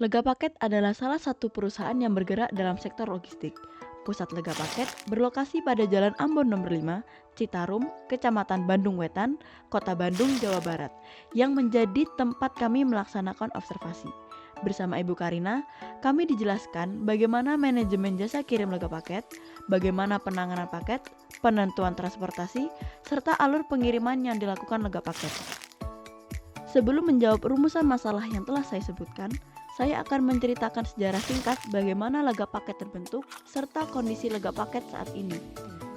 Lega Paket adalah salah satu perusahaan yang bergerak dalam sektor logistik. Pusat Lega Paket berlokasi pada Jalan Ambon nomor 5, Citarum, Kecamatan Bandung Wetan, Kota Bandung, Jawa Barat, yang menjadi tempat kami melaksanakan observasi. Bersama Ibu Karina, kami dijelaskan bagaimana manajemen jasa kirim Lega Paket, bagaimana penanganan paket, penentuan transportasi, serta alur pengiriman yang dilakukan Lega Paket. Sebelum menjawab rumusan masalah yang telah saya sebutkan, saya akan menceritakan sejarah singkat bagaimana Lega Paket terbentuk serta kondisi Lega Paket saat ini.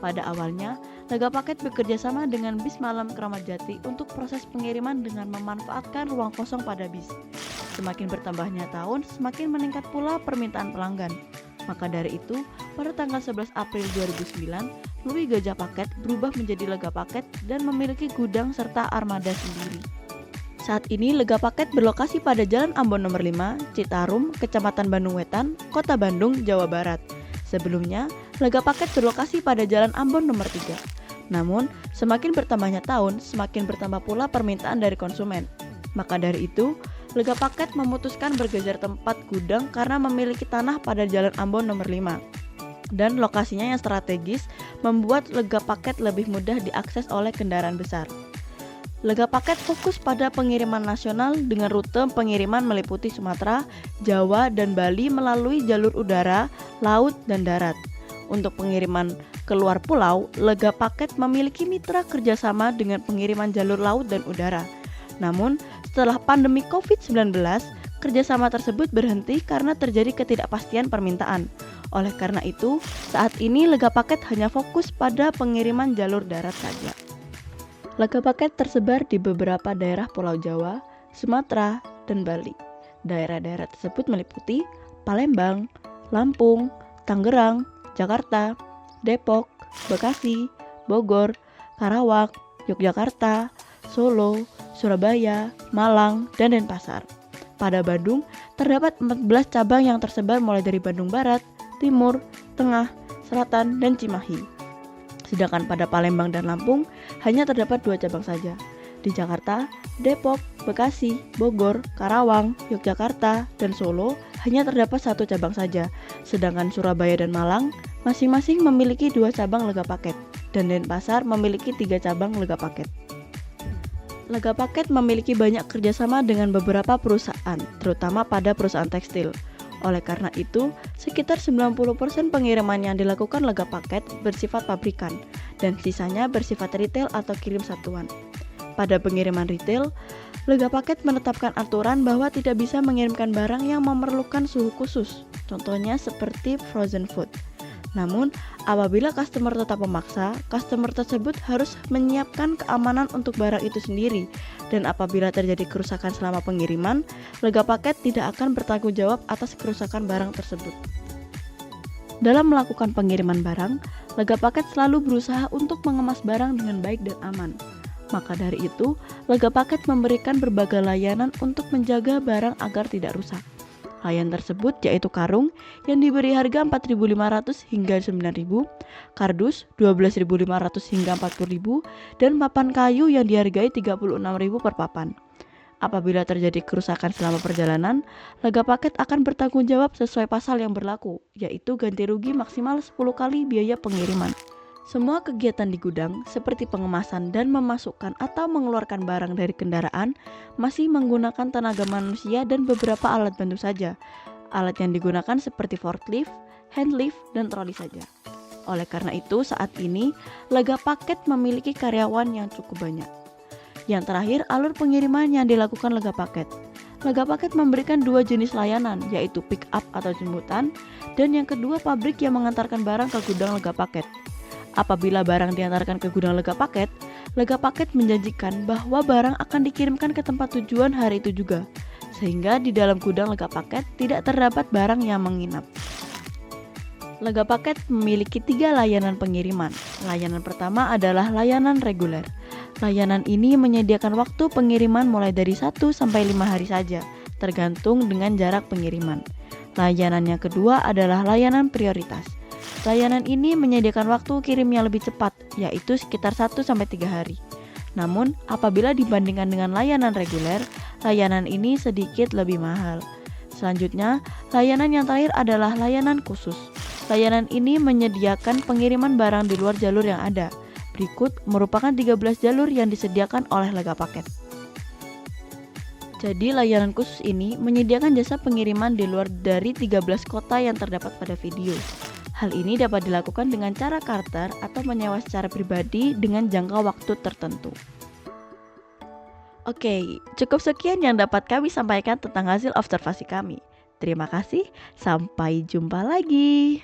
Pada awalnya, Lega Paket bekerja sama dengan bis malam Kramat Jati untuk proses pengiriman dengan memanfaatkan ruang kosong pada bis. Semakin bertambahnya tahun, semakin meningkat pula permintaan pelanggan. Maka dari itu, pada tanggal 11 April 2009, Louis Gajah Paket berubah menjadi Lega Paket dan memiliki gudang serta armada sendiri. Saat ini Lega Paket berlokasi pada Jalan Ambon nomor 5, Citarum, Kecamatan Bandung Wetan, Kota Bandung, Jawa Barat. Sebelumnya, Lega Paket berlokasi pada Jalan Ambon nomor 3. Namun, semakin bertambahnya tahun, semakin bertambah pula permintaan dari konsumen. Maka dari itu, Lega Paket memutuskan bergeser tempat gudang karena memiliki tanah pada Jalan Ambon nomor 5. Dan lokasinya yang strategis membuat Lega Paket lebih mudah diakses oleh kendaraan besar. Lega Paket fokus pada pengiriman nasional dengan rute pengiriman meliputi Sumatera, Jawa, dan Bali melalui jalur udara, laut, dan darat. Untuk pengiriman keluar pulau, Lega Paket memiliki mitra kerjasama dengan pengiriman jalur laut dan udara. Namun, setelah pandemi COVID-19, kerjasama tersebut berhenti karena terjadi ketidakpastian permintaan. Oleh karena itu, saat ini Lega Paket hanya fokus pada pengiriman jalur darat saja. Lega Paket tersebar di beberapa daerah Pulau Jawa, Sumatera, dan Bali. Daerah-daerah tersebut meliputi Palembang, Lampung, Tangerang, Jakarta, Depok, Bekasi, Bogor, Karawang, Yogyakarta, Solo, Surabaya, Malang, dan Denpasar. Pada Bandung, terdapat 14 cabang yang tersebar mulai dari Bandung Barat, Timur, Tengah, Selatan, dan Cimahi. Sedangkan pada Palembang dan Lampung hanya terdapat 2 cabang saja. Di Jakarta, Depok, Bekasi, Bogor, Karawang, Yogyakarta, dan Solo hanya terdapat 1 cabang saja. Sedangkan Surabaya dan Malang masing-masing memiliki 2 cabang Lega Paket, dan Denpasar memiliki 3 cabang Lega Paket. Lega Paket memiliki banyak kerjasama dengan beberapa perusahaan, terutama pada perusahaan tekstil. Oleh karena itu, sekitar 90% pengiriman yang dilakukan Lega Paket bersifat pabrikan, dan sisanya bersifat retail atau kirim satuan. Pada pengiriman retail, Lega Paket menetapkan aturan bahwa tidak bisa mengirimkan barang yang memerlukan suhu khusus, contohnya seperti frozen food. Namun, apabila customer tetap memaksa, customer tersebut harus menyiapkan keamanan untuk barang itu sendiri. Dan apabila terjadi kerusakan selama pengiriman, Lega Paket tidak akan bertanggung jawab atas kerusakan barang tersebut. Dalam melakukan pengiriman barang, Lega Paket selalu berusaha untuk mengemas barang dengan baik dan aman. Maka dari itu, Lega Paket memberikan berbagai layanan untuk menjaga barang agar tidak rusak. Layanan tersebut yaitu karung yang diberi harga 4.500 hingga 9.000, kardus 12.500 hingga 40.000, dan papan kayu yang dihargai 36.000 per papan. Apabila terjadi kerusakan selama perjalanan, Lega Paket akan bertanggung jawab sesuai pasal yang berlaku, yaitu ganti rugi maksimal 10 kali biaya pengiriman. Semua kegiatan di gudang seperti pengemasan dan memasukkan atau mengeluarkan barang dari kendaraan masih menggunakan tenaga manusia dan beberapa alat bantu saja. Alat yang digunakan seperti forklift, handlift, dan troli saja. Oleh karena itu, saat ini Lega Paket memiliki karyawan yang cukup banyak. Yang terakhir, alur pengiriman yang dilakukan Lega Paket. Lega Paket memberikan 2 jenis layanan, yaitu pick up atau jemputan, dan yang kedua pabrik yang mengantarkan barang ke gudang Lega Paket. Apabila barang diantarkan ke gudang Lega Paket, Lega Paket menjanjikan bahwa barang akan dikirimkan ke tempat tujuan hari itu juga, sehingga di dalam gudang Lega Paket tidak terdapat barang yang menginap. Lega Paket memiliki 3 layanan pengiriman. Layanan pertama adalah layanan reguler. Layanan ini menyediakan waktu pengiriman mulai dari 1 sampai 5 hari saja, tergantung dengan jarak pengiriman. Layanan yang kedua adalah layanan prioritas. Layanan ini menyediakan waktu kirim yang lebih cepat, yaitu sekitar 1 sampai 3 hari. Namun, apabila dibandingkan dengan layanan reguler, layanan ini sedikit lebih mahal. Selanjutnya, layanan yang terakhir adalah layanan khusus. Layanan ini menyediakan pengiriman barang di luar jalur yang ada. Berikut merupakan 13 jalur yang disediakan oleh Lega Paket. Jadi layanan khusus ini menyediakan jasa pengiriman di luar dari 13 kota yang terdapat pada video. Hal ini dapat dilakukan dengan cara charter atau menyewa secara pribadi dengan jangka waktu tertentu. Oke, cukup sekian yang dapat kami sampaikan tentang hasil observasi kami. Terima kasih, sampai jumpa lagi.